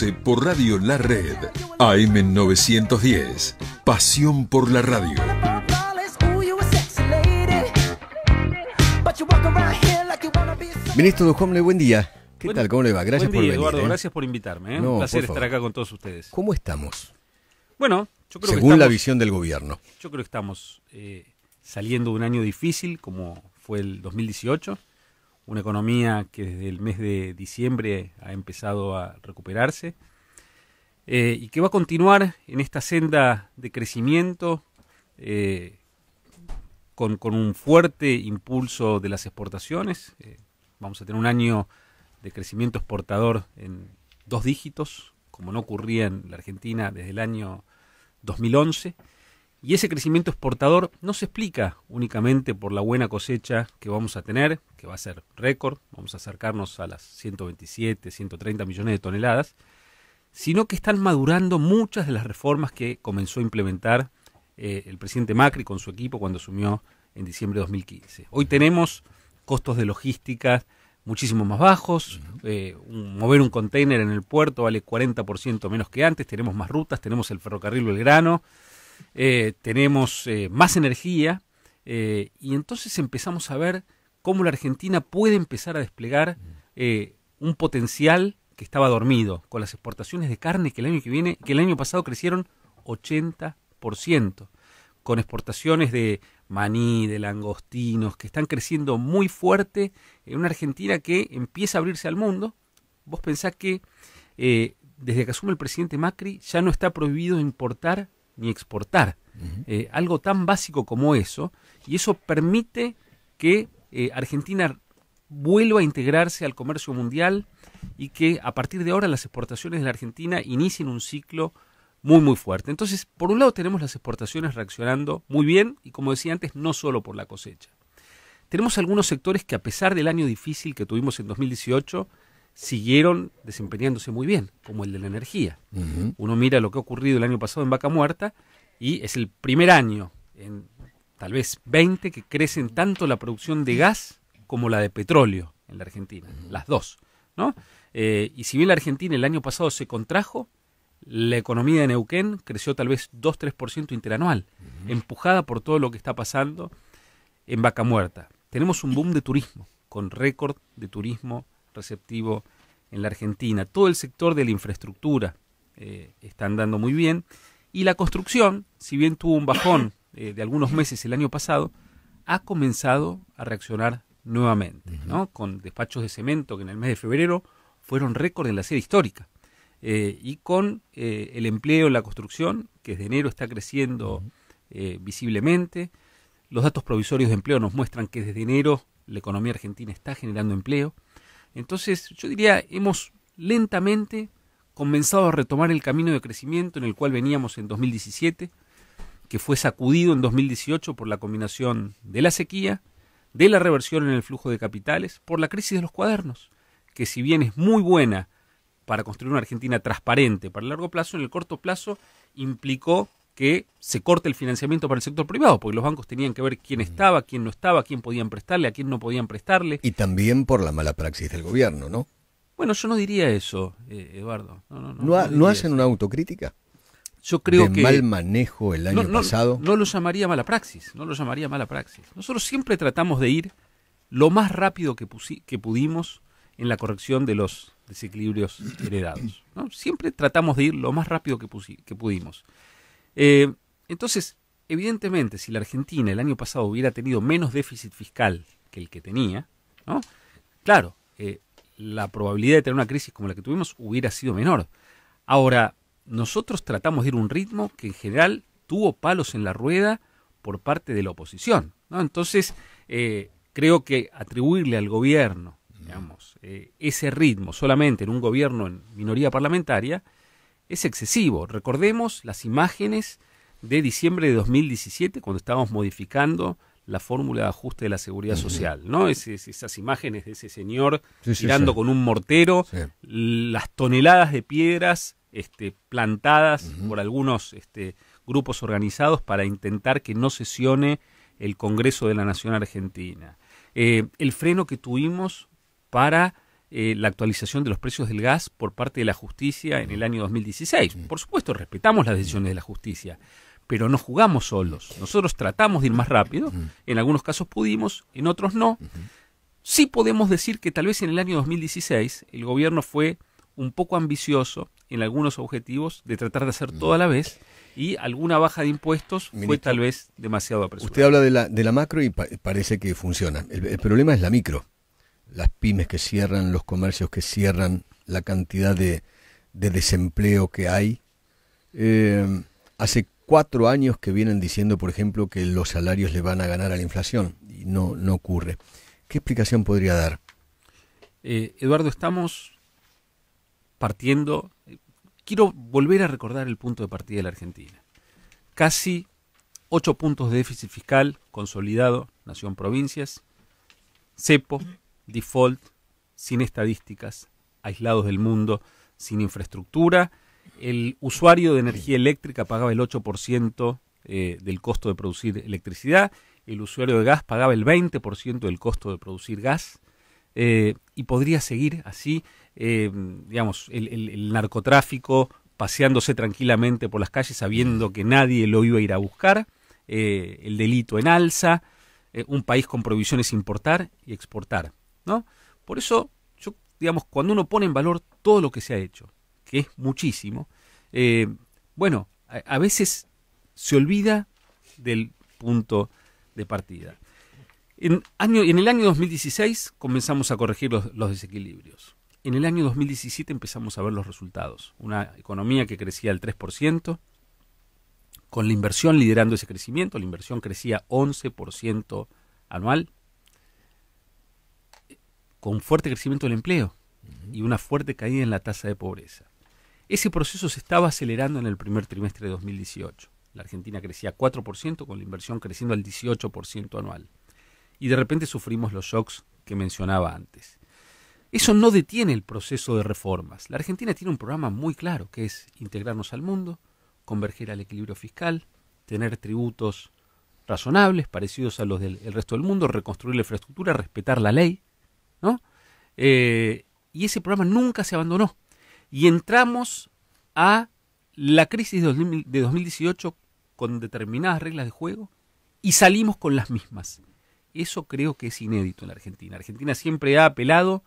Por Radio La Red, AM 910, pasión por la radio. Ministro Duhovne, buen día. ¿Qué tal? ¿Cómo le va? Gracias por venir. Eduardo, gracias por invitarme. Un placer estar acá con todos ustedes. ¿Cómo estamos? Bueno, yo creo según la visión del gobierno. Yo creo que estamos saliendo de un año difícil como fue el 2018. Una economía que desde el mes de diciembre ha empezado a recuperarse y que va a continuar en esta senda de crecimiento con un fuerte impulso de las exportaciones. Vamos a tener un año de crecimiento exportador en 2 dígitos, como no ocurría en la Argentina desde el año 2011. Y ese crecimiento exportador no se explica únicamente por la buena cosecha que vamos a tener, que va a ser récord, vamos a acercarnos a las 127, 130 millones de toneladas, sino que están madurando muchas de las reformas que comenzó a implementar el presidente Macri con su equipo cuando asumió en diciembre de 2015. Hoy tenemos costos de logística muchísimo más bajos, mover un container en el puerto vale 40% menos que antes, tenemos más rutas, tenemos el ferrocarril Belgrano, tenemos más energía y entonces empezamos a ver cómo la Argentina puede empezar a desplegar un potencial que estaba dormido con las exportaciones de carne que el año pasado crecieron 80%, con exportaciones de maní, de langostinos que están creciendo muy fuerte en una Argentina que empieza a abrirse al mundo. Vos pensás que desde que asume el presidente Macri ya no está prohibido importar ni exportar, algo tan básico como eso, y eso permite que Argentina vuelva a integrarse al comercio mundial y que a partir de ahora las exportaciones de la Argentina inicien un ciclo muy fuerte. Entonces, por un lado tenemos las exportaciones reaccionando muy bien y, como decía antes, no solo por la cosecha. Tenemos algunos sectores que, a pesar del año difícil que tuvimos en 2018, siguieron desempeñándose muy bien, como el de la energía. Uno mira lo que ha ocurrido el año pasado en Vaca Muerta y es el primer año en tal vez 20 que crecen tanto la producción de gas como la de petróleo en la Argentina, las dos, ¿no? Y si bien la Argentina el año pasado se contrajo, la economía de Neuquén creció tal vez 2-3% interanual, empujada por todo lo que está pasando en Vaca Muerta. Tenemos un boom de turismo, con récord de turismo receptivo en la Argentina. Todo el sector de la infraestructura está andando muy bien. Y la construcción, si bien tuvo un bajón de algunos meses el año pasado, ha comenzado a reaccionar nuevamente, ¿no? Con despachos de cemento que en el mes de febrero fueron récord en la serie histórica. Y con el empleo en la construcción, que desde enero está creciendo visiblemente. Los datos provisorios de empleo nos muestran que desde enero la economía argentina está generando empleo. Entonces, yo diría, hemos lentamente comenzado a retomar el camino de crecimiento en el cual veníamos en 2017, que fue sacudido en 2018 por la combinación de la sequía, de la reversión en el flujo de capitales, por la crisis de los cuadernos, que si bien es muy buena para construir una Argentina transparente para el largo plazo, en el corto plazo implicó que se corte el financiamiento para el sector privado, porque los bancos tenían que ver quién estaba, quién no estaba, quién podían prestarle, a quién no podían prestarle. Y también por la mala praxis del gobierno, ¿no? Bueno, yo no diría eso, Eduardo. ¿No hacen una autocrítica? Yo creo que mal manejo el año pasado. No lo llamaría mala praxis, Nosotros siempre tratamos de ir lo más rápido que pudimos en la corrección de los desequilibrios heredados, ¿no? Siempre tratamos de ir lo más rápido que pudimos. Entonces, evidentemente, si la Argentina el año pasado hubiera tenido menos déficit fiscal que el que tenía, ¿no? Claro, la probabilidad de tener una crisis como la que tuvimos hubiera sido menor. Ahora, nosotros tratamos de ir a un ritmo que en general tuvo palos en la rueda por parte de la oposición, ¿no? Entonces, creo que atribuirle al gobierno, digamos, ese ritmo solamente en un gobierno en minoría parlamentaria es excesivo. Recordemos las imágenes de diciembre de 2017 cuando estábamos modificando la fórmula de ajuste de la seguridad social, ¿no? Esas imágenes de ese señor tirando con un mortero, las toneladas de piedras plantadas por algunos grupos organizados para intentar que no sesione el Congreso de la Nación Argentina. El freno que tuvimos para la actualización de los precios del gas por parte de la justicia en el año 2016. Por supuesto, respetamos las decisiones de la justicia, pero no jugamos solos. Nosotros tratamos de ir más rápido, en algunos casos pudimos, en otros no. Sí podemos decir que tal vez en el año 2016 el gobierno fue un poco ambicioso en algunos objetivos de tratar de hacer todo a la vez, y alguna baja de impuestos fue tal vez demasiado apresurada. Usted habla de la macro y parece que funciona. El problema es la micro. Las pymes que cierran, los comercios que cierran, la cantidad de desempleo que hay. Hace 4 años que vienen diciendo, por ejemplo, que los salarios le van a ganar a la inflación, y no ocurre. ¿Qué explicación podría dar? Eduardo, estamos partiendo... Quiero volver a recordar el punto de partida de la Argentina. Casi 8 puntos de déficit fiscal consolidado, nación-provincias, cepo, default, sin estadísticas, aislados del mundo, sin infraestructura. El usuario de energía eléctrica pagaba el 8% del costo de producir electricidad, el usuario de gas pagaba el 20% del costo de producir gas, y podría seguir así, digamos, el narcotráfico paseándose tranquilamente por las calles sabiendo que nadie lo iba a ir a buscar, el delito en alza, un país con prohibiciones importar y exportar, ¿no? Por eso, yo, digamos, cuando uno pone en valor todo lo que se ha hecho, que es muchísimo, bueno, a veces se olvida del punto de partida. En el año 2016 comenzamos a corregir los desequilibrios. En el año 2017 empezamos a ver los resultados. Una economía que crecía al 3%, con la inversión liderando ese crecimiento. La inversión crecía 11% anual, con fuerte crecimiento del empleo y una fuerte caída en la tasa de pobreza. Ese proceso se estaba acelerando en el primer trimestre de 2018. La Argentina crecía 4%, con la inversión creciendo al 18% anual. Y de repente sufrimos los shocks que mencionaba antes. Eso no detiene el proceso de reformas. La Argentina tiene un programa muy claro, que es integrarnos al mundo, converger al equilibrio fiscal, tener tributos razonables, parecidos a los del resto del mundo, reconstruir la infraestructura, respetar la ley, ¿no? Y ese programa nunca se abandonó. Y entramos a la crisis de 2018 con determinadas reglas de juego y salimos con las mismas. Eso creo que es inédito en la Argentina. Argentina siempre ha apelado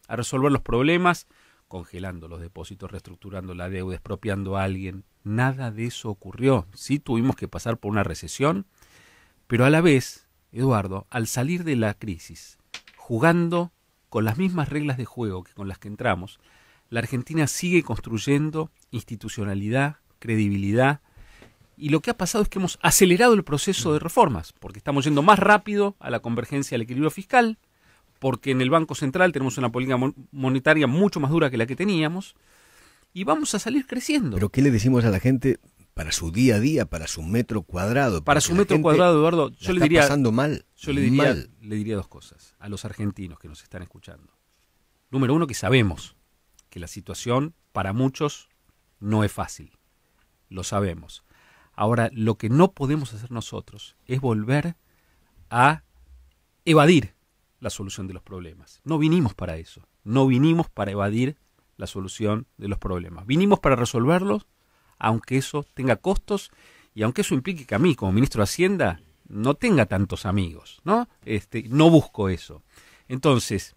a resolver los problemas congelando los depósitos, reestructurando la deuda, expropiando a alguien. Nada de eso ocurrió. Sí tuvimos que pasar por una recesión, pero a la vez, Eduardo, al salir de la crisis, jugando con las mismas reglas de juego que con las que entramos, la Argentina sigue construyendo institucionalidad, credibilidad, y lo que ha pasado es que hemos acelerado el proceso de reformas, porque estamos yendo más rápido a la convergencia al equilibrio fiscal, porque en el Banco Central tenemos una política monetaria mucho más dura que la que teníamos, y vamos a salir creciendo. ¿Pero qué le decimos a la gente para su día a día, para su metro cuadrado? Para su metro cuadrado, Eduardo, yo le diría... pasando mal. Yo le diría 2 cosas a los argentinos que nos están escuchando. Número 1, que sabemos que la situación para muchos no es fácil. Lo sabemos. Ahora, lo que no podemos hacer nosotros es volver a evadir la solución de los problemas. No vinimos para eso. No vinimos para evadir la solución de los problemas. Vinimos para resolverlos, aunque eso tenga costos y aunque eso implique que a mí, como ministro de Hacienda, no tenga tantos amigos, ¿no? No busco eso. Entonces,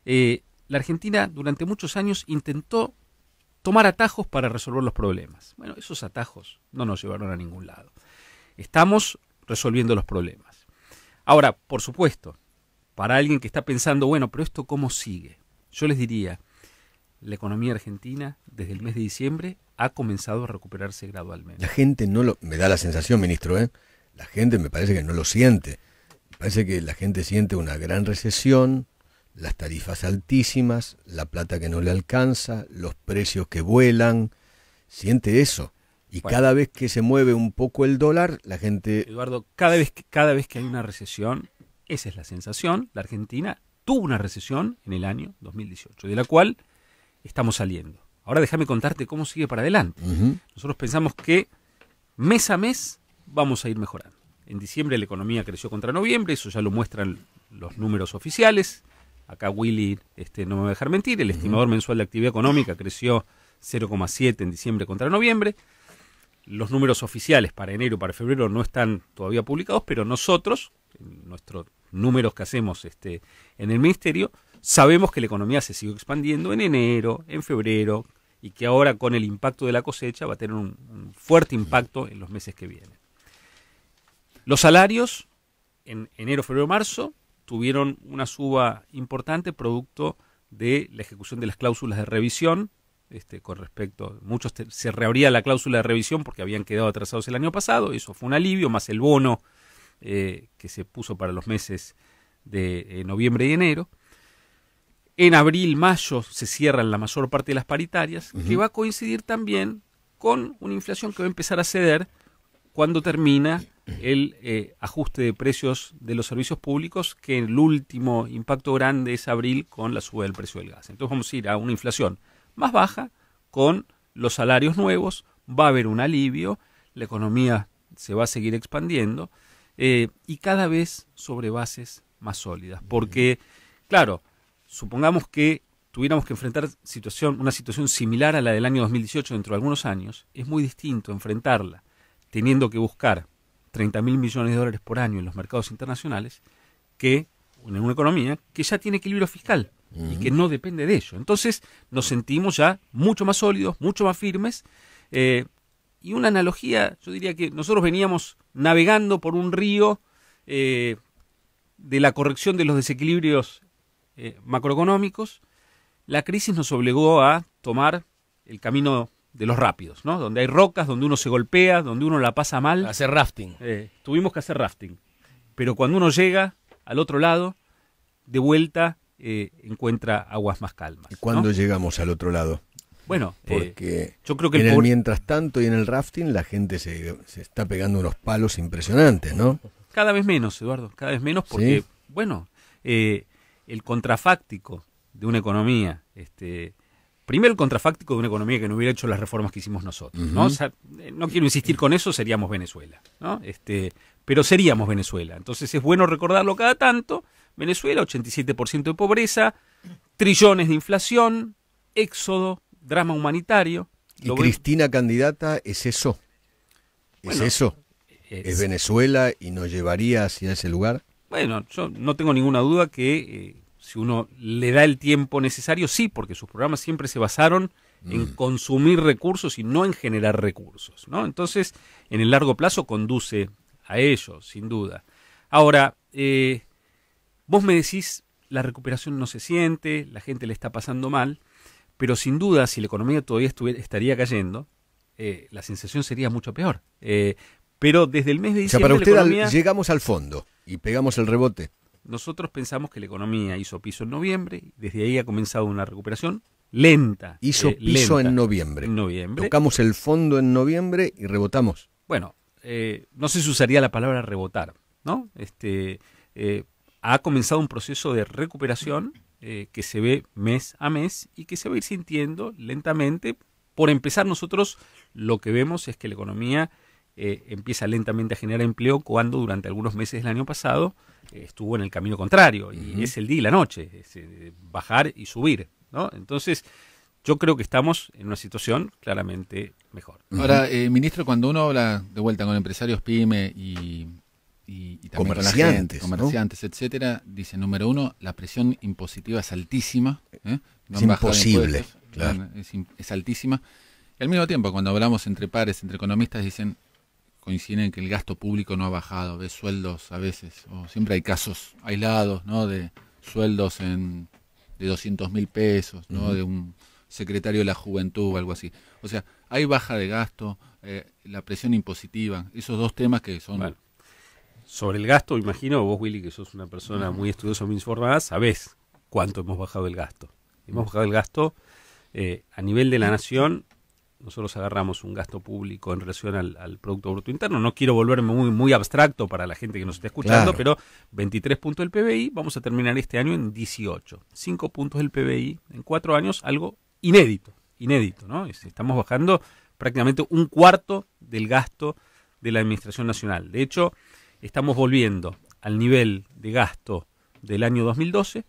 la Argentina durante muchos años intentó tomar atajos para resolver los problemas. Bueno, esos atajos no nos llevaron a ningún lado. Estamos resolviendo los problemas. Ahora, por supuesto, para alguien que está pensando, bueno, pero ¿esto cómo sigue? Yo les diría, la economía argentina, desde el mes de diciembre, ha comenzado a recuperarse gradualmente. La gente me da la sensación, ministro, la gente me parece que no lo siente. Me parece que la gente siente una gran recesión, las tarifas altísimas, la plata que no le alcanza, los precios que vuelan, siente eso. Y bueno, cada vez que se mueve un poco el dólar, la gente... Eduardo, cada vez que hay una recesión, esa es la sensación. La Argentina tuvo una recesión en el año 2018, de la cual estamos saliendo. Ahora déjame contarte cómo sigue para adelante. Nosotros pensamos que mes a mes vamos a ir mejorando. En diciembre la economía creció contra noviembre, eso ya lo muestran los números oficiales. acá Willy no me va a dejar mentir, el estimador mensual de actividad económica creció 0,7 en diciembre contra noviembre. Los números oficiales para enero y para febrero no están todavía publicados, pero nosotros, en nuestros números que hacemos en el Ministerio, sabemos que la economía se sigue expandiendo en enero, en febrero, y que ahora con el impacto de la cosecha va a tener un fuerte impacto en los meses que vienen. Los salarios en enero, febrero, marzo tuvieron una suba importante producto de la ejecución de las cláusulas de revisión. Con respecto, muchos se reabría la cláusula de revisión porque habían quedado atrasados el año pasado, eso fue un alivio, más el bono que se puso para los meses de noviembre y enero. En abril, mayo se cierran la mayor parte de las paritarias, que va a coincidir también con una inflación que va a empezar a ceder cuando termina el ajuste de precios de los servicios públicos, que el último impacto grande es abril con la suba del precio del gas. Entonces vamos a ir a una inflación más baja, con los salarios nuevos, va a haber un alivio, la economía se va a seguir expandiendo y cada vez sobre bases más sólidas. Porque, claro, supongamos que tuviéramos que enfrentar una situación similar a la del año 2018 dentro de algunos años, es muy distinto enfrentarla teniendo que buscar 30.000 millones de dólares por año en los mercados internacionales que en una economía que ya tiene equilibrio fiscal y que no depende de ello. Entonces nos sentimos ya mucho más sólidos, mucho más firmes. Y una analogía, yo diría que nosotros veníamos navegando por un río de la corrección de los desequilibrios macroeconómicos. La crisis nos obligó a tomar el camino de los rápidos, ¿no? Donde hay rocas, donde uno se golpea, donde uno la pasa mal. Hacer rafting. Tuvimos que hacer rafting. Pero cuando uno llega al otro lado, de vuelta encuentra aguas más calmas. ¿Y cuándo ¿no? llegamos al otro lado? Bueno, porque yo creo que en el mientras tanto y en el rafting la gente se está pegando unos palos impresionantes, ¿no? Cada vez menos, Eduardo, cada vez menos porque, ¿sí? Bueno, el contrafáctico de una economía, primero el contrafáctico de una economía que no hubiera hecho las reformas que hicimos nosotros, ¿no? O sea, no quiero insistir con eso, seríamos Venezuela, ¿no? Pero seríamos Venezuela. Entonces es bueno recordarlo cada tanto. Venezuela, 87% de pobreza, trillones de inflación, éxodo, drama humanitario. ¿Y Cristina candidata es eso? ¿Es bueno, eso? ¿Es Venezuela y nos llevaría hacia ese lugar? Bueno, yo no tengo ninguna duda que si uno le da el tiempo necesario, sí, porque sus programas siempre se basaron en consumir recursos y no en generar recursos, ¿no? Entonces, en el largo plazo conduce a ello, sin duda. Ahora, vos me decís, la recuperación no se siente, la gente le está pasando mal, pero sin duda, si la economía todavía estaría cayendo, la sensación sería mucho peor. Pero desde el mes de diciembre... O sea, para usted la economía, llegamos al fondo y pegamos el rebote. Nosotros pensamos que la economía hizo piso en noviembre, desde ahí ha comenzado una recuperación lenta. Hizo piso lenta, en noviembre. En noviembre. Tocamos el fondo en noviembre y rebotamos. Bueno, no sé si usaría la palabra rebotar, ¿no? Ha comenzado un proceso de recuperación que se ve mes a mes y que se va a ir sintiendo lentamente. Por empezar, nosotros lo que vemos es que la economía empieza lentamente a generar empleo cuando durante algunos meses del año pasado estuvo en el camino contrario, y es el día y la noche, es bajar y subir, ¿no? Entonces, yo creo que estamos en una situación claramente mejor. Ahora, ministro, cuando uno habla de vuelta con empresarios PYME y también comerciantes, con la gente, comerciantes, etcétera, dice, número uno, la presión impositiva es altísima. No es imposible, claro. Es altísima. Y al mismo tiempo, cuando hablamos entre pares, entre economistas, coinciden en que el gasto público no ha bajado. Ves sueldos a veces, o siempre hay casos aislados, ¿no? De sueldos de 200.000 pesos, ¿no? De un secretario de la juventud o algo así. O sea, hay baja de gasto, la presión impositiva, esos dos temas que son... Bueno, sobre el gasto, imagino, vos, Willy, que sos una persona muy estudiosa, muy informada, sabés cuánto hemos bajado el gasto. Hemos bajado el gasto a nivel de la nación. Nosotros agarramos un gasto público en relación al Producto Bruto Interno. No quiero volverme muy abstracto para la gente que nos está escuchando, claro, pero 23 puntos del PBI, vamos a terminar este año en 18. 5 puntos del PBI en 4 años, algo inédito, ¿no? Estamos bajando prácticamente un cuarto del gasto de la Administración Nacional. De hecho, estamos volviendo al nivel de gasto del año 2012,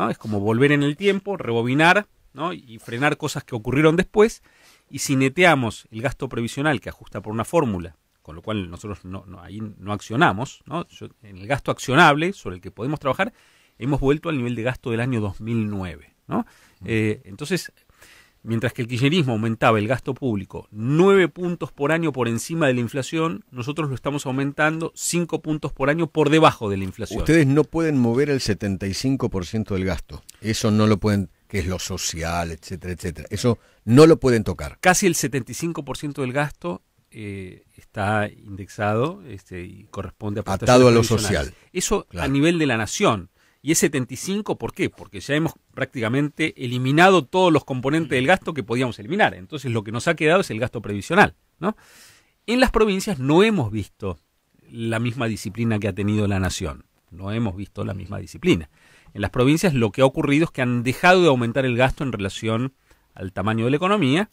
¿no? Es como volver en el tiempo, rebobinar, ¿no? Y frenar cosas que ocurrieron después. Y si neteamos el gasto previsional que ajusta por una fórmula, con lo cual nosotros ahí no accionamos, ¿no? En el gasto accionable sobre el que podemos trabajar, hemos vuelto al nivel de gasto del año 2009, ¿no? Entonces, mientras que el kirchnerismo aumentaba el gasto público 9 puntos por año por encima de la inflación, nosotros lo estamos aumentando 5 puntos por año por debajo de la inflación. Ustedes no pueden mover el 75% del gasto. Eso no lo pueden, que es lo social, etcétera, etcétera. Eso no lo pueden tocar. Casi el 75% del gasto está indexado y corresponde a prestaciones atado a lo previsionales. social. Eso claro. A nivel de la nación. Y es 75, ¿por qué? Porque ya hemos prácticamente eliminado todos los componentes del gasto que podíamos eliminar. Entonces lo que nos ha quedado es el gasto previsional, ¿no? En las provincias no hemos visto la misma disciplina que ha tenido la nación. No hemos visto la misma disciplina. En las provincias lo que ha ocurrido es que han dejado de aumentar el gasto en relación al tamaño de la economía,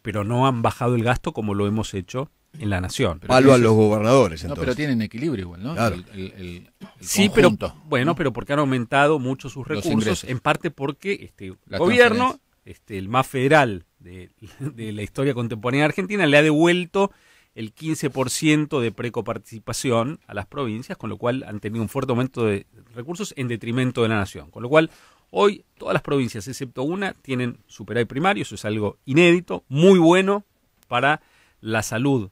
pero no han bajado el gasto como lo hemos hecho en la nación. Palo a los gobernadores, entonces. No, pero tienen equilibrio igual, ¿no? Claro. El sí, conjunto. pero bueno, pero porque han aumentado mucho sus recursos, ingresos. en parte porque este La gobierno, el más federal de la historia contemporánea de Argentina, le ha devuelto el 15% de precoparticipación a las provincias, con lo cual han tenido un fuerte aumento de recursos en detrimento de la nación. Con lo cual, hoy todas las provincias, excepto una, tienen superávit primario. Eso es algo inédito, muy bueno para la salud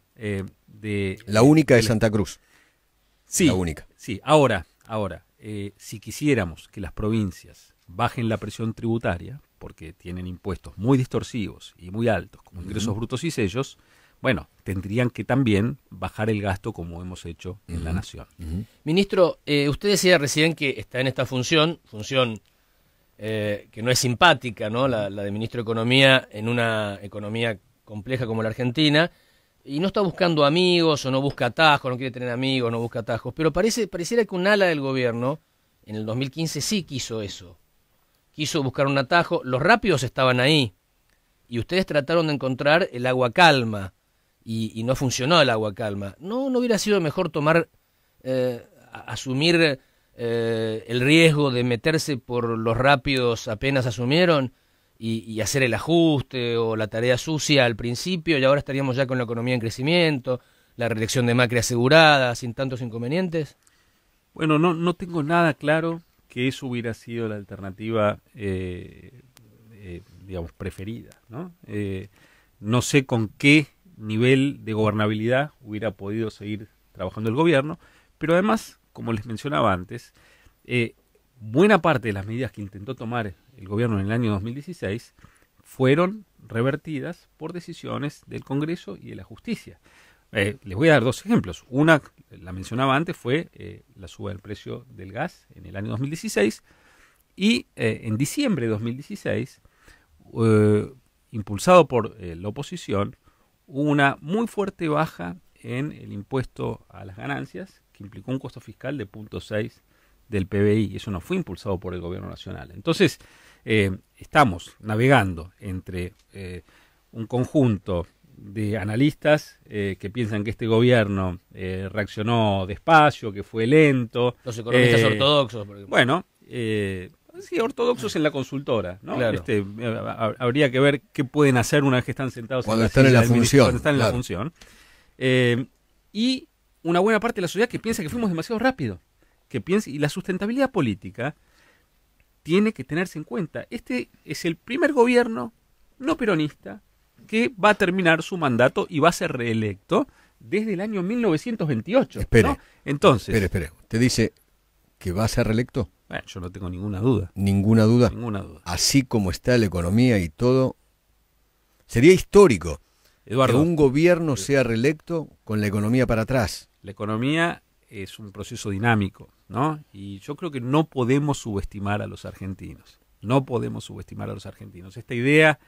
de... La única es Santa Cruz. Sí, la única. Sí, ahora, si quisiéramos que las provincias bajen la presión tributaria, porque tienen impuestos muy distorsivos y muy altos, como ingresos brutos y sellos, bueno, tendrían que también bajar el gasto como hemos hecho en la nación. Ministro, usted decía recién que está en esta función que no es simpática, ¿no? La de ministro de Economía en una economía compleja como la Argentina, y no está buscando amigos o no busca atajos, no quiere tener amigos, no busca atajos, pero pareciera que un ala del gobierno en el 2015 sí quiso eso, quiso buscar un atajo. Los rápidos estaban ahí y ustedes trataron de encontrar el agua calma y no funcionó el agua calma. ¿No hubiera sido mejor asumir el riesgo de meterse por los rápidos apenas asumieron y hacer el ajuste o la tarea sucia al principio, y ahora estaríamos ya con la economía en crecimiento, la reelección de Macri asegurada, sin tantos inconvenientes? Bueno, no tengo nada claro que eso hubiera sido la alternativa, digamos, preferida, ¿no? No sé con qué nivel de gobernabilidad hubiera podido seguir trabajando el gobierno, pero además, como les mencionaba antes, buena parte de las medidas que intentó tomar el gobierno en el año 2016 fueron revertidas por decisiones del Congreso y de la Justicia. Les voy a dar dos ejemplos. Una, la mencionaba antes, fue la suba del precio del gas en el año 2016, y en diciembre de 2016, impulsado por la oposición, hubo una muy fuerte baja en el impuesto a las ganancias, que implicó un costo fiscal de 0.6 del PBI, y eso no fue impulsado por el gobierno nacional. Entonces, estamos navegando entre un conjunto de analistas que piensan que este gobierno reaccionó despacio, que fue lento. Los economistas ortodoxos. Bueno, sí, ortodoxos en la consultora, ¿no? Claro. Habría que ver qué pueden hacer una vez que están sentados cuando en están en la función. Cuando están en claro. la función. Y una buena parte de la sociedad que piensa que fuimos demasiado rápido. Y la sustentabilidad política tiene que tenerse en cuenta. Este es el primer gobierno no peronista que va a terminar su mandato y va a ser reelecto desde el año 1928. Espere. ¿no? Entonces, Espere. ¿Usted dice que va a ser reelecto? Bueno, yo no tengo ninguna duda. Ninguna duda. Ninguna duda. Así como está la economía y todo, sería histórico Eduardo, que un gobierno sea reelecto con la economía para atrás. la economía es un proceso dinámico, ¿no? Y yo creo que no podemos subestimar a los argentinos. No podemos subestimar a los argentinos. Esta idea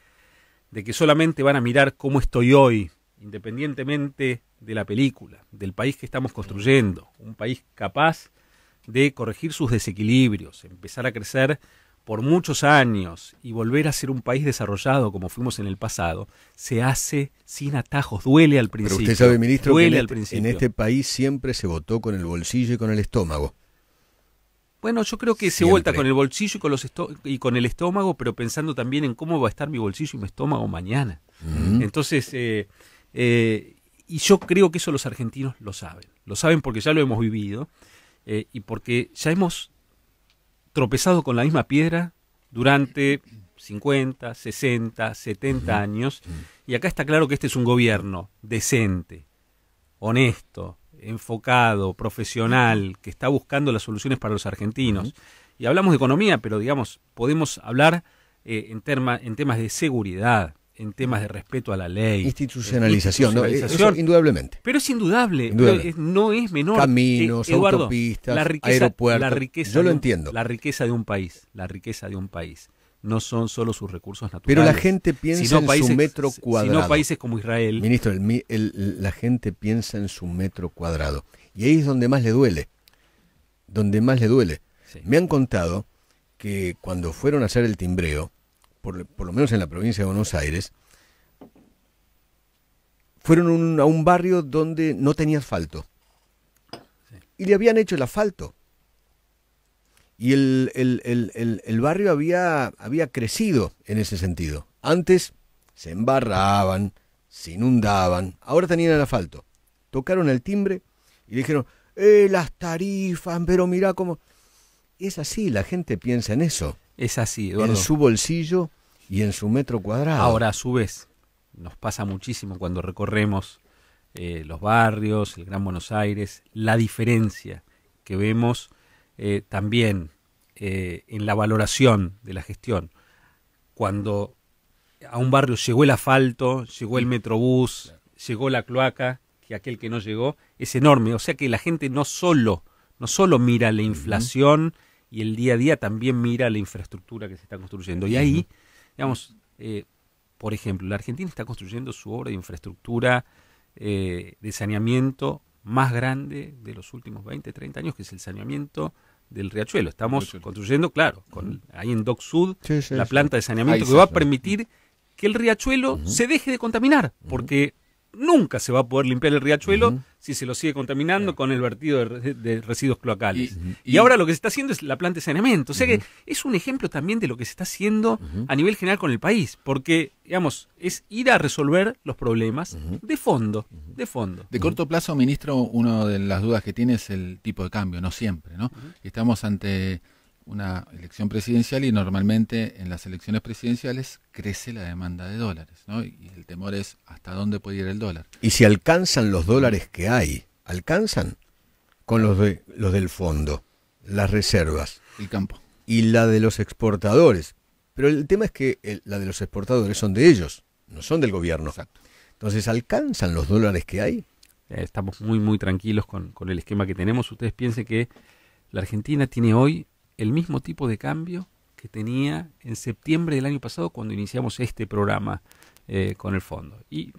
de que solamente van a mirar cómo estoy hoy, independientemente de la película, del país que estamos construyendo, un país capaz de corregir sus desequilibrios, empezar a crecer por muchos años y volver a ser un país desarrollado como fuimos en el pasado, se hace sin atajos, duele al principio. Pero usted sabe, ministro, duele que al principio. en este país siempre se votó con el bolsillo y con el estómago. Bueno, yo creo que se Siempre. vuelta con el bolsillo y con el estómago, pero pensando también en cómo va a estar mi bolsillo y mi estómago mañana. Entonces, y yo creo que eso los argentinos lo saben porque ya lo hemos vivido y porque ya hemos tropezado con la misma piedra durante 50, 60, 70 años, y acá está claro que este es un gobierno decente, honesto, enfocado, profesional, que está buscando las soluciones para los argentinos. Y hablamos de economía, pero digamos, podemos hablar en temas de seguridad, en temas de respeto a la ley. Institucionalización, ¿no? Eso, indudablemente. Pero es indudable, no es menor. Caminos, Eduardo, autopistas, aeropuertos. yo lo entiendo. La riqueza de un país, no son solo sus recursos naturales. Pero la gente piensa en su metro cuadrado. Sino países como Israel. Ministro, la gente piensa en su metro cuadrado. Y ahí es donde más le duele. Sí. Me han contado que cuando fueron a hacer el timbreo, por lo menos en la provincia de Buenos Aires, fueron a un barrio donde no tenía asfalto. Sí. Y le habían hecho el asfalto. Y el barrio había crecido en ese sentido. Antes se embarraban, se inundaban, ahora tenían el asfalto. Tocaron el timbre y dijeron, las tarifas, pero mirá cómo... Es así, la gente piensa en eso. Es así, Eduardo. En su bolsillo y en su metro cuadrado. Ahora, a su vez, nos pasa muchísimo cuando recorremos los barrios, el Gran Buenos Aires, la diferencia que vemos también en la valoración de la gestión. Cuando a un barrio llegó el asfalto, llegó el metrobús, llegó la cloaca, que aquel que no llegó, es enorme. O sea que la gente no solo mira la inflación y el día a día, también mira la infraestructura que se está construyendo. Y ahí, digamos, por ejemplo, la Argentina está construyendo su obra de infraestructura de saneamiento más grande de los últimos 20, 30 años, que es el saneamiento del Riachuelo. Estamos construyendo, claro, ahí en Dock Sud, la planta de saneamiento que va a permitir que el Riachuelo se deje de contaminar, porque nunca se va a poder limpiar el Riachuelo si se lo sigue contaminando con el vertido de residuos cloacales. Y ahora lo que se está haciendo es la planta de saneamiento. O sea que es un ejemplo también de lo que se está haciendo a nivel general con el país, porque, digamos, es ir a resolver los problemas de fondo. De corto plazo, ministro, una de las dudas que tiene es el tipo de cambio, no siempre, ¿no? Estamos ante una elección presidencial y normalmente en las elecciones presidenciales crece la demanda de dólares, ¿no? Y el temor es hasta dónde puede ir el dólar. Y si alcanzan los dólares que hay, alcanzan con los del fondo, las reservas. El campo. Y la de los exportadores. Pero el tema es que la de los exportadores son de ellos, no son del gobierno. Exacto. Entonces, ¿alcanzan los dólares que hay? Estamos muy, muy tranquilos con el esquema que tenemos. Ustedes piensen que la Argentina tiene hoy el mismo tipo de cambio que tenía en septiembre del año pasado cuando iniciamos este programa con el fondo. Y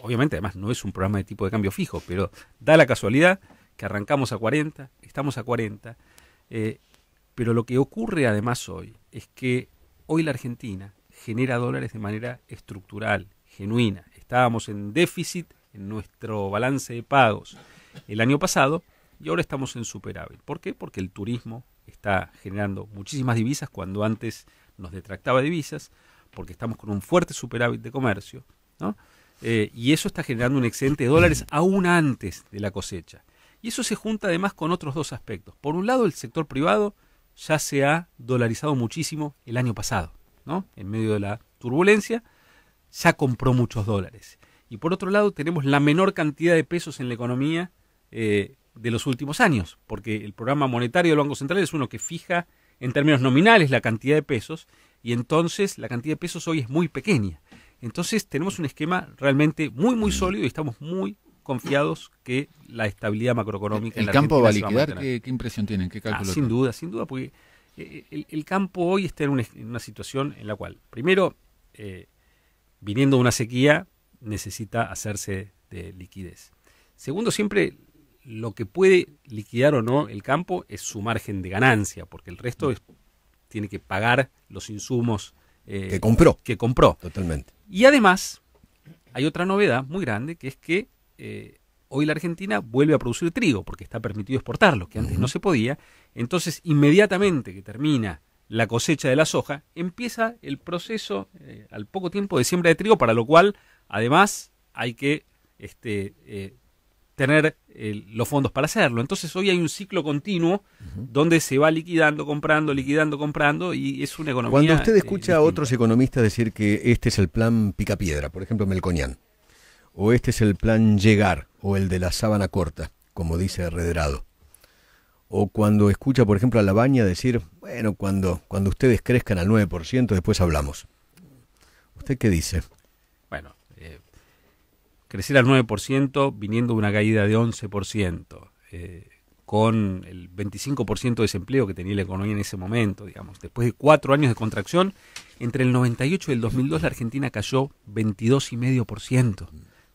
obviamente además no es un programa de tipo de cambio fijo, pero da la casualidad que arrancamos a 40, estamos a 40, pero lo que ocurre además hoy es que hoy la Argentina genera dólares de manera estructural, genuina. Estábamos en déficit en nuestro balance de pagos el año pasado y ahora estamos en superávit. ¿Por qué? Porque el turismo está generando muchísimas divisas cuando antes nos detractaba divisas, porque estamos con un fuerte superávit de comercio, ¿no? Y eso está generando un excedente de dólares aún antes de la cosecha. Y eso se junta además con otros dos aspectos. Por un lado, el sector privado ya se ha dolarizado muchísimo el año pasado, ¿no? En medio de la turbulencia, ya compró muchos dólares. Y por otro lado, tenemos la menor cantidad de pesos en la economía de los últimos años, porque el programa monetario del Banco Central es uno que fija en términos nominales la cantidad de pesos, y entonces la cantidad de pesos hoy es muy pequeña. Entonces tenemos un esquema realmente muy, muy sólido y estamos muy confiados que la estabilidad macroeconómica en la Argentina campo va a se va a liquidar. mantener. ¿Qué impresión tienen? ¿Qué cálculo Sin duda, porque el campo hoy está en una situación en la cual, primero, viniendo de una sequía, necesita hacerse de liquidez. Segundo, siempre lo que puede liquidar o no el campo es su margen de ganancia, porque el resto tiene que pagar los insumos que compró. Totalmente. Y además, hay otra novedad muy grande, que es que hoy la Argentina vuelve a producir trigo, porque está permitido exportarlo, que antes no se podía, Entonces, inmediatamente que termina la cosecha de la soja, empieza el proceso al poco tiempo de siembra de trigo, para lo cual además hay que tener los fondos para hacerlo. Entonces hoy hay un ciclo continuo donde se va liquidando, comprando, y es una economía... Cuando usted escucha distinta. a otros economistas decir que este es el plan Picapiedra, por ejemplo Melconian, o este es el plan Llegar, o el de la sábana corta, como dice Redrado, o cuando escucha, por ejemplo, a Labaña decir, bueno, cuando ustedes crezcan al 9%, después hablamos. ¿Usted qué dice? Bueno, crecer al 9% viniendo de una caída de 11%, con el 25% de desempleo que tenía la economía en ese momento, digamos. Después de 4 años de contracción, entre el 98 y el 2002 la Argentina cayó 22,5%,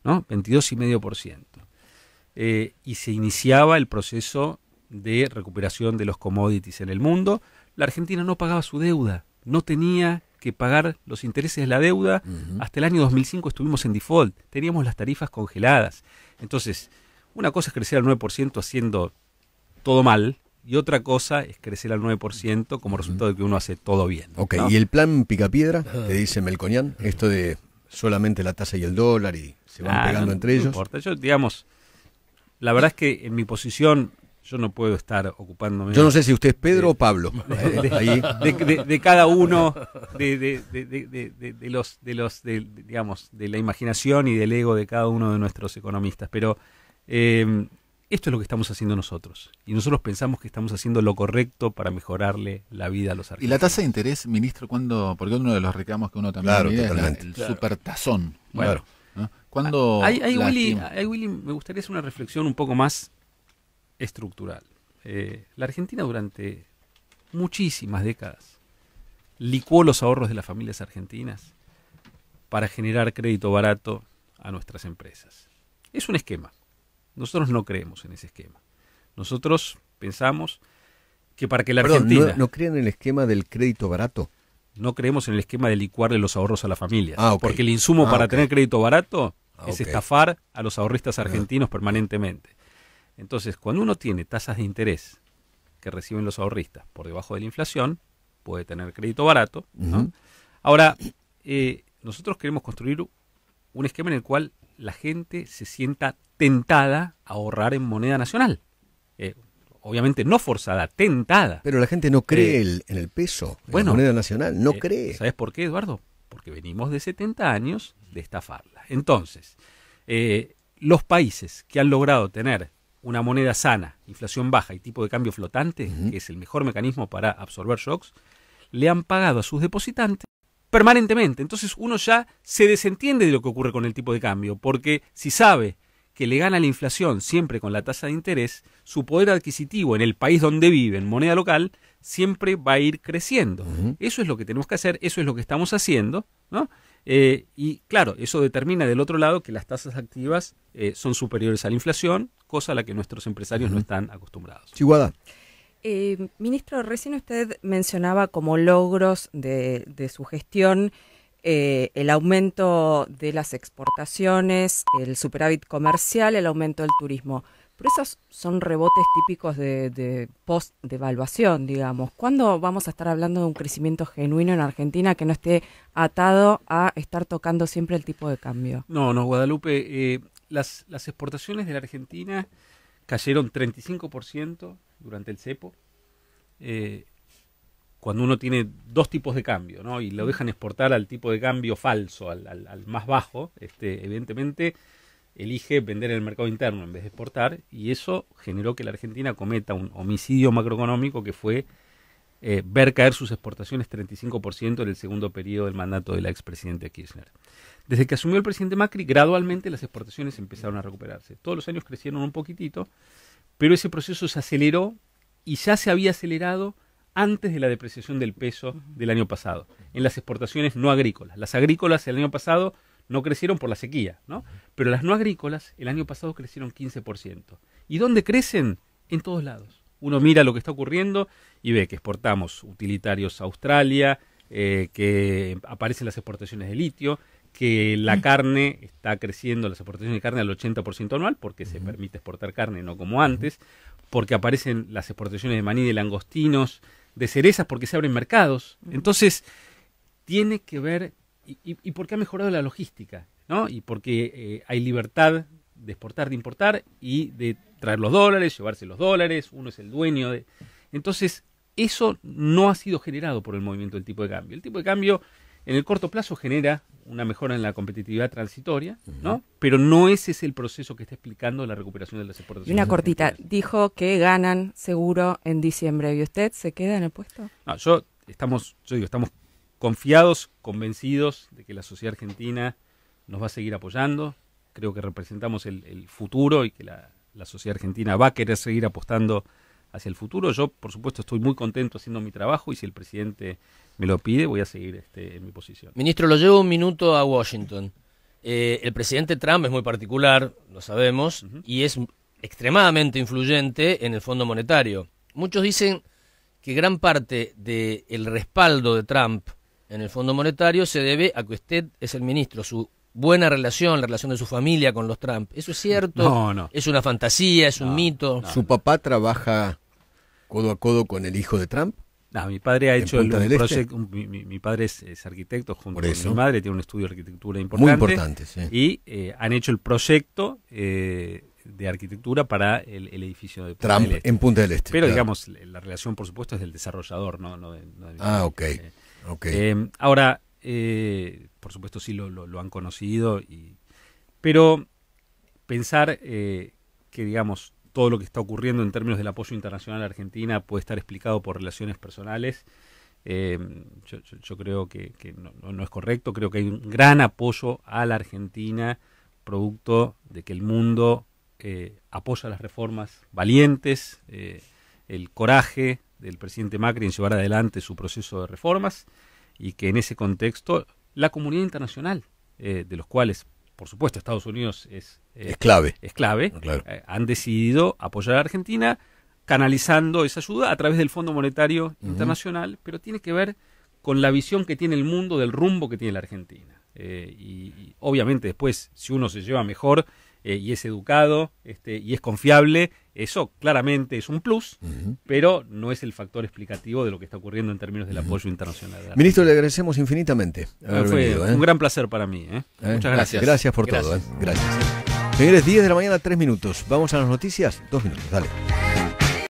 ¿no? 22,5%. Y se iniciaba el proceso de recuperación de los commodities en el mundo. La Argentina no pagaba su deuda, no tenía que pagar los intereses de la deuda. Hasta el año 2005 estuvimos en default, teníamos las tarifas congeladas. Entonces, una cosa es crecer al 9% haciendo todo mal, y otra cosa es crecer al 9% como resultado de que uno hace todo bien. Ok, ¿no? ¿y el plan Picapiedra, que dice Melconian, esto de solamente la tasa y el dólar y se van pegando entre ellos? No importa, yo, digamos, la verdad es que en mi posición yo no puedo estar ocupándome... Yo no sé si usted es Pedro o Pablo. Ahí. De cada uno, de la imaginación y del ego de cada uno de nuestros economistas. Pero esto es lo que estamos haciendo nosotros. Y nosotros pensamos que estamos haciendo lo correcto para mejorarle la vida a los argentinos. ¿Y la tasa de interés, ministro, cuándo? Porque uno de los reclamos que uno también mide es el supertazón. Bueno, ¿no? ¿Cuándo ahí, la Willy, estima? Willy, me gustaría hacer una reflexión un poco más estructural. La Argentina durante muchísimas décadas licuó los ahorros de las familias argentinas para generar crédito barato a nuestras empresas. Es un esquema. Nosotros no creemos en ese esquema. Nosotros pensamos que para que la Argentina... ¿No creen en el esquema del crédito barato? No creemos en el esquema de licuarle los ahorros a las familias. Okay. Porque el insumo para tener crédito barato es Okay. estafar a los ahorristas argentinos permanentemente. Entonces, cuando uno tiene tasas de interés que reciben los ahorristas por debajo de la inflación, puede tener crédito barato, ¿no? Ahora, nosotros queremos construir un esquema en el cual la gente se sienta tentada a ahorrar en moneda nacional. Obviamente no forzada, tentada. Pero la gente no cree en el peso, en la moneda nacional, no cree. ¿Sabes por qué, Eduardo? Porque venimos de 70 años de estafarla. Entonces, los países que han logrado tener una moneda sana, inflación baja y tipo de cambio flotante, que es el mejor mecanismo para absorber shocks, le han pagado a sus depositantes permanentemente. Entonces uno ya se desentiende de lo que ocurre con el tipo de cambio, porque si sabe que le gana la inflación siempre con la tasa de interés, su poder adquisitivo en el país donde vive, en moneda local, siempre va a ir creciendo. Eso es lo que tenemos que hacer, eso es lo que estamos haciendo, ¿no? Y claro, eso determina del otro lado que las tasas activas son superiores a la inflación, cosa a la que nuestros empresarios no están acostumbrados. Chihuahua. Ministro, recién usted mencionaba como logros de su gestión el aumento de las exportaciones, el superávit comercial, el aumento del turismo. Pero esos son rebotes típicos de post-devaluación, digamos. ¿Cuándo vamos a estar hablando de un crecimiento genuino en Argentina que no esté atado a estar tocando siempre el tipo de cambio? No, Guadalupe, las exportaciones de la Argentina cayeron 35% durante el cepo. Cuando uno tiene dos tipos de cambio, ¿no? Y lo dejan exportar al tipo de cambio falso, al más bajo, evidentemente elige vender en el mercado interno en vez de exportar, y eso generó que la Argentina cometa un homicidio macroeconómico que fue ver caer sus exportaciones 35% en el segundo periodo del mandato de la expresidenta Kirchner. Desde que asumió el presidente Macri, gradualmente las exportaciones empezaron a recuperarse. Todos los años crecieron un poquitito, pero ese proceso se aceleró y ya se había acelerado antes de la depreciación del peso del año pasado, en las exportaciones no agrícolas. Las agrícolas el año pasado no crecieron por la sequía, ¿no? Pero las no agrícolas el año pasado crecieron 15%. ¿Y dónde crecen? En todos lados. Uno mira lo que está ocurriendo y ve que exportamos utilitarios a Australia, que aparecen las exportaciones de litio, que la carne está creciendo, las exportaciones de carne al 80% anual, porque se permite exportar carne, no como antes, porque aparecen las exportaciones de maní, de langostinos, de cerezas, porque se abren mercados. Entonces, tiene que ver, y porque ha mejorado la logística, ¿no? Y porque hay libertad de exportar, de importar y de traer los dólares, llevarse los dólares, uno es el dueño de... Entonces, eso no ha sido generado por el movimiento del tipo de cambio. El tipo de cambio en el corto plazo genera una mejora en la competitividad transitoria, ¿no? Pero no ese es el proceso que está explicando la recuperación de las exportaciones. Y una cortita, dijo que ganan seguro en diciembre. ¿Y usted se queda en el puesto? No, estamos confiados, convencidos de que la sociedad argentina nos va a seguir apoyando. Creo que representamos el futuro y que la sociedad argentina va a querer seguir apostando hacia el futuro. Yo, por supuesto, estoy muy contento haciendo mi trabajo y si el presidente me lo pide, voy a seguir en mi posición. Ministro, lo llevo un minuto a Washington. El presidente Trump es muy particular, lo sabemos, y es extremadamente influyente en el Fondo Monetario. Muchos dicen que gran parte del respaldo de Trump en el Fondo Monetario se debe a que usted es el ministro, su buena relación, la relación de su familia con los Trump. ¿Eso es cierto? No. ¿Es una fantasía? ¿Es un mito? No. ¿Su papá trabaja codo a codo con el hijo de Trump? No, mi padre ha hecho un proyecto. Mi padre es arquitecto junto con mi madre, tiene un estudio de arquitectura importante. Muy importante, sí. Y han hecho el proyecto de arquitectura para el edificio de Punta Trump del Este. en Punta del Este. Pero claro. digamos, la relación por supuesto es del desarrollador, no de ok. Ahora, por supuesto sí lo han conocido, pero pensar que digamos todo lo que está ocurriendo en términos del apoyo internacional a Argentina puede estar explicado por relaciones personales, yo creo que no es correcto. Creo que hay un gran apoyo a la Argentina, producto de que el mundo apoya las reformas valientes, el coraje del presidente Macri en llevar adelante su proceso de reformas, y que en ese contexto la comunidad internacional, de los cuales por supuesto Estados Unidos es clave, claro. Han decidido apoyar a Argentina canalizando esa ayuda a través del Fondo Monetario Internacional, pero tiene que ver con la visión que tiene el mundo del rumbo que tiene la Argentina. Y obviamente después, si uno se lleva mejor y es educado y es confiable, eso claramente es un plus, pero no es el factor explicativo de lo que está ocurriendo en términos del apoyo internacional. Ministro, le agradecemos infinitamente haber Fue venido, un gran placer para mí. Muchas gracias. Gracias por todo. Gracias. Señores, 10 de la mañana, 3 minutos. Vamos a las noticias, 2 minutos, dale.